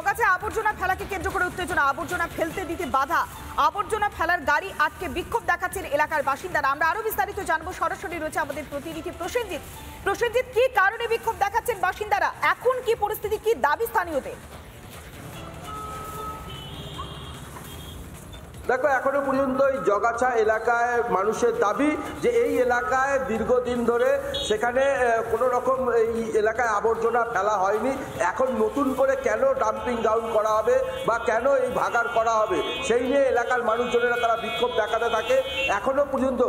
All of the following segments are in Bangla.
জগাছে আবর্জনা ফেলাকে কেন্দ্র করে উত্তেজনা, আবর্জনা ফেলতে দিতে বাধা, আবর্জনা ফেলার গাড়ি আটকে বিক্ষোভ দেখাচ্ছেন এলাকার বাসিন্দারা। আমরা আরো বিস্তারিত জানবো, সরাসরি রয়েছে আমাদের প্রতিনিধি প্রসেনজিৎ। প্রসেনজিৎ, কি কারণে বিক্ষোভ দেখাচ্ছেন বাসিন্দারা, এখন কি পরিস্থিতি, কি দাবি স্থানীয়দের? দেখো, এখনো পর্যন্ত এই জগাছা এলাকায় মানুষের দাবি যে এই এলাকায় দীর্ঘদিন ধরে সেখানে কোনো রকম এই এলাকায় আবর্জনা ফেলা হয়নি। এখন নতুন করে কেন ডাম্পিং গ্রাউন্ড করা হবে বা কেন এই ভাগাড় করা হবে, সেই নিয়ে এলাকার মানুষজনেরা তারা বিক্ষোভ দেখাতে থাকে। এখনো পর্যন্ত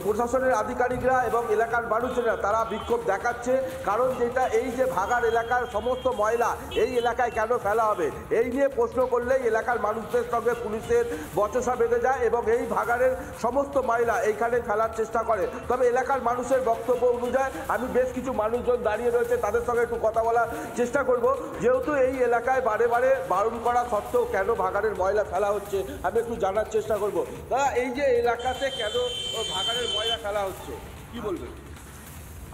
প্রশাসনের আধিকারিকরা এবং এলাকার মানুষজনেরা তারা বিক্ষোভ দেখাচ্ছে, কারণ যেটা এই যে ভাগাড় এলাকার সমস্ত ময়লা এই এলাকায় কেন ফেলা হবে, এই নিয়ে প্রশ্ন করলেই এলাকার মানুষদের সঙ্গে পুলিশের বচসা বেঁধে যায় এবং এই ভাগাড়ের সমস্ত ময়লা এইখানে ফেলার চেষ্টা করে। তবে এলাকার মানুষের বক্তব্য অনুযায়ী আমি বেশ কিছু মানুষজন দাঁড়িয়ে রয়েছে, তাদের সঙ্গে একটু কথা বলার চেষ্টা করব। যেহেতু এই এলাকায় বারে বারে বারণ করা সত্ত্বেও কেন ভাগাড়ের ময়লা ফেলা হচ্ছে আমি একটু জানার চেষ্টা করব। দাদা, এই যে এলাকাতে কেন ভাগাড়ের ময়লা ফেলা হচ্ছে কি বলবেন?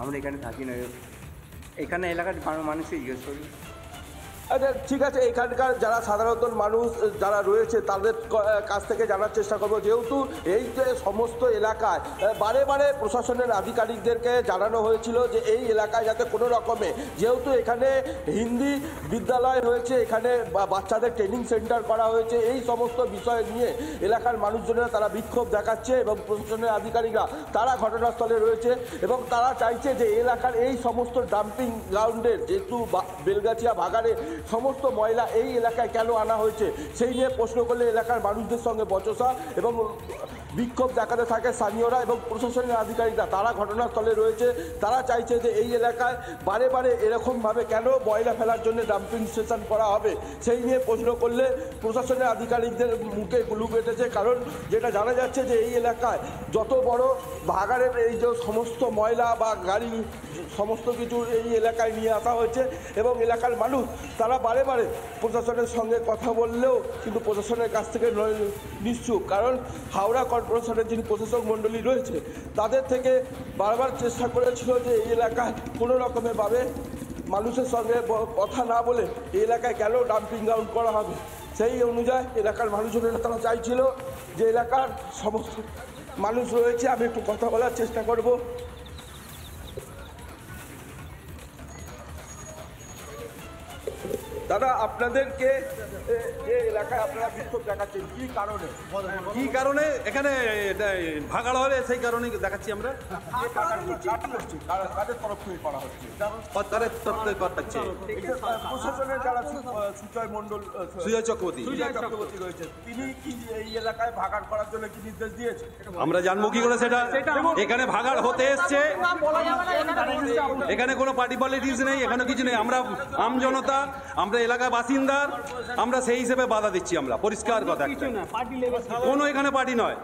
আমরা এখানে থাকি না, এখানে এলাকার মানুষই জিজ্ঞেস করি। আচ্ছা, ঠিক আছে, এখানকার যারা সাধারণত মানুষ যারা রয়েছে তাদের কাছ থেকে জানার চেষ্টা করবো। যেহেতু এই যে সমস্ত এলাকায় বারে বারে প্রশাসনের আধিকারিকদেরকে জানানো হয়েছিল যে এই এলাকায় যাতে কোনো রকমে, যেহেতু এখানে হিন্দি বিদ্যালয় হয়েছে, এখানে বাচ্চাদের ট্রেনিং সেন্টার করা হয়েছে, এই সমস্ত বিষয় নিয়ে এলাকার মানুষজনেরা তারা বিক্ষোভ দেখাচ্ছে এবং প্রশাসনের আধিকারিকরা তারা ঘটনাস্থলে রয়েছে এবং তারা চাইছে যে এলাকার এই সমস্ত ডাম্পিং গ্রাউন্ডের, যেহেতু বেলগাছিয়া ভাগাড়ে সমস্ত ময়লা এই এলাকায় কেন আনা হয়েছে সেই নিয়ে প্রশ্ন করলে এলাকার মানুষদের সঙ্গে বচসা এবং বিক্ষোভ দেখাতে থাকে স্থানীয়রা এবং প্রশাসনের আধিকারিকরা তারা ঘটনাস্থলে রয়েছে। তারা চাইছে যে এই এলাকায় বারে বারে এরকমভাবে কেন ময়লা ফেলার জন্য ডাম্পিং স্টেশন করা হবে, সেই নিয়ে প্রশ্ন করলে প্রশাসনের আধিকারিকদের মুখে গুলু বেঁধেছে। কারণ যেটা জানা যাচ্ছে যে এই এলাকায় যত বড় ভাগাড়ের এই যে সমস্ত ময়লা বা গাড়ি সমস্ত কিছু এই এলাকায় নিয়ে আসা হয়েছে এবং এলাকার মানুষ তারা বারে বারে প্রশাসনের সঙ্গে কথা বললেও কিন্তু প্রশাসনের কাছ থেকে নিশ্চুপ। কারণ হাওড়া কর্পোরেশনের যিনি প্রশাসক মণ্ডলী রয়েছে তাদের থেকে বারবার চেষ্টা করেছিল যে এই এলাকায় কোনো রকমেরভাবে মানুষের সঙ্গে কথা না বলে এই এলাকায় কেন ডাম্পিং গ্রাউন্ড করা হবে, সেই অনুযায়ী এলাকার মানুষজনেরা তারা চাইছিল যে এলাকার সমস্ত মানুষ রয়েছে, আমি একটু কথা বলার চেষ্টা করব। দাদা, আপনাদেরকে যে এলাকায় আপনারা বিক্ষোভ দেখাচ্ছেন কি কারণে এখানে ভাগাড় হবে সেই কারণে দেখাচ্ছি আমরা। কাদের তরফ থেকে করা হচ্ছে? সরকারের তরফ থেকে করা হচ্ছে। প্রশাসনের যারা সুজয় মণ্ডল, সুজয় চক্রবর্তী রয়েছে, তিনি কি এই এলাকায় ভাগাড় করার জন্য কি নির্দেশ দিয়েছে? আমরা জানবো কি করে সেটা? এখানে ভাগাড় হতে এসছে, এখানে কোনো পার্টি পলিটিক্স নেই, এখানে কিছু নেই। আমরা আম জনতা, আমরা এলাকার বাসিন্দার, আমরা সেই হিসেবে বাধা দিচ্ছি। আমরা পরিষ্কার কথা, কোনো এখানে পার্টি নয়।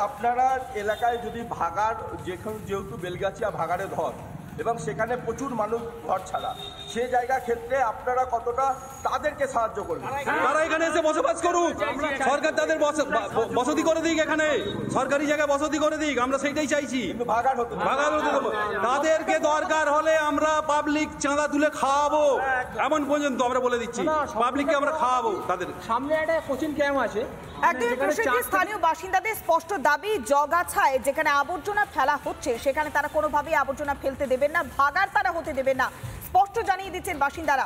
আপনারা এলাকায় যদি ভাগাড়, যেহেতু বেলগাছিয়া ভাগাড়ে ধর এবং সেখানে প্রচুর মানুষ ঘর ছাড়া, সেই জায়গা ক্ষেত্রে আপনারা কতটা তাদেরকে সাহায্য করবেন? তারা এখানে এসে বসবাস করুক, সরকার তাদের বসতি করে দিক, এখানে সরকারি জায়গায় বসতি করে দিক, আমরা সেইটাই চাইছি। ভাগাড় হতে দেবো তাদেরকে, দরকার হলে আমরা পাবলিক চাঁদা তুলে খাওয়াবো, এমন পর্যন্ত আমরা বলে দিচ্ছি, পাবলিককে আমরা খাওয়াবো। তাদের সামনে একটা কোচিং ক্যাম্প আছে। স্থানীয় বাসিন্দাদের স্পষ্ট দাবি, জগাছায় যেখানে আবর্জনা ফেলা হচ্ছে সেখানে তারা কোনোভাবেই আবর্জনা ফেলতে দেবেন না, ভাগাড় তারা হতে দেবেন না, স্পষ্ট জানিয়ে দিচ্ছেন বাসিন্দারা।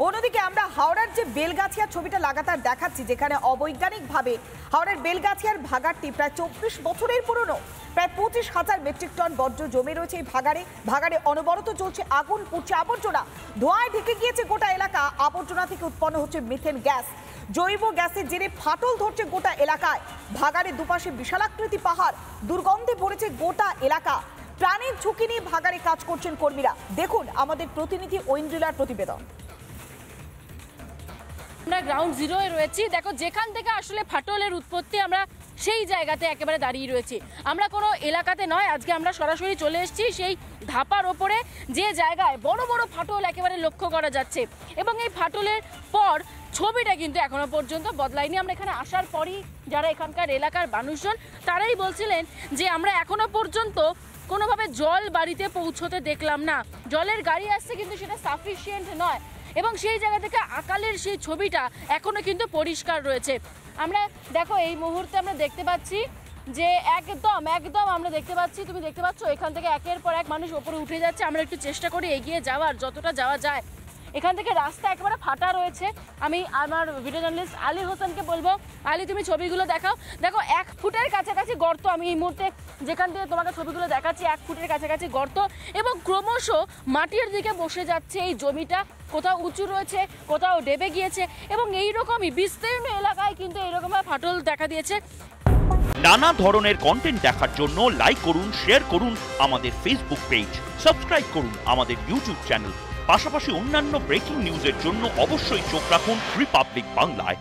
অন্যদিকে আমরা হাওড়ার যে বেলগাছিয়া ছবিটা লাগাতার দেখাচ্ছি, যেখানে অবৈজ্ঞানিকভাবে হাওড়ার বেলগাছিয়ার ভাগাড়টি প্রায় 24 বছরের পুরনো, প্রায় 25,000 মেট্রিক টন বর্জ্য জমে রয়েছে এই ভাগাড়ে অনবরত চলছে আগুন, পুড়ছে আবর্জনা, ধোঁয়ায় ঢেকে গিয়েছে গোটা এলাকা। আবর্জনা থেকে উৎপন্ন হচ্ছে মিথেন গ্যাস, জৈব গ্যাসের জেরে ফাটল ধরছে গোটা এলাকায়। ভাগাড়ের দুপাশে বিশালাকৃতি পাহাড়, দুর্গন্ধে ভরেছে গোটা এলাকা। প্রাণের ঝুঁকি নিয়ে ভাগাড়ে কাজ করছেন কর্মীরা। দেখুন আমাদের প্রতিনিধি ঐন্দ্রিলার প্রতিবেদন। আমরা গ্রাউন্ড জিরোয় রয়েছি। দেখো, যেখান থেকে আসলে ফাটলের উৎপত্তি, আমরা সেই জায়গাতে একেবারে দাঁড়িয়ে রয়েছি। আমরা কোনো এলাকাতে নয়, আজকে আমরা সরাসরি চলে এসেছি সেই ধাপার ওপরে, যে জায়গায় বড় বড় ফাটল একেবারে লক্ষ্য করা যাচ্ছে এবং এই ফাটলের পর ছবিটা কিন্তু এখনো পর্যন্ত বদলায়নি। আমরা এখানে আসার পরই যারা এখানকার এলাকার মানুষজন তারাই বলছিলেন যে আমরা এখনো পর্যন্ত কোনোভাবে জল বাড়িতে পৌঁছতে দেখলাম না। জলের গাড়ি আসছে কিন্তু সেটা সাফিসিয়েন্ট নয়। এবং সেই জায়গা থেকে আকালের সেই ছবিটা এখনো কিন্তু পরিষ্কার রয়েছে। আমরা দেখো এই মুহূর্তে আমরা দেখতে পাচ্ছি যে একদম আমরা দেখতে পাচ্ছি, তুমি দেখতে পাচ্ছ এখান থেকে একের পর এক মানুষ ওপরে উঠে যাচ্ছে। আমরা একটু চেষ্টা করি এগিয়ে যাওয়ার, যতটা যাওয়া যায়। এখান থেকে রাস্তা একেবারে ফাটা রয়েছে। আমি আমার ভিডিও জার্নালিস্ট আলী হোসেনকে বলবো, আলী তুমি ছবিগুলো দেখাও। দেখো 1 ফুটের কাছাকাছি গর্ত, আমি এই মুহূর্তে যেখান থেকে তোমাকে ছবিগুলো দেখাচ্ছি 1 ফুটের কাছাকাছি গর্ত, এবং ক্রমশ মাটির দিকে বসে যাচ্ছে এই জমিটা। কোথাও উঁচু রয়েছে, কোথাও ডেবে গিয়েছে, এবং এইরকমই বিস্তীর্ণ এলাকায় কিন্তু এইরকমভাবে ফাটল দেখা দিয়েছে। নানা ধরনের কন্টেন্ট দেখার জন্য লাইক করুন, শেয়ার করুন আমাদের ফেসবুক পেজ, সাবস্ক্রাইব করুন আমাদের ইউটিউব চ্যানেল। পাশাপাশি অন্যান্য ব্রেকিং নিউজের জন্য অবশ্যই চোখ রাখুন রিপাবলিক বাংলায়।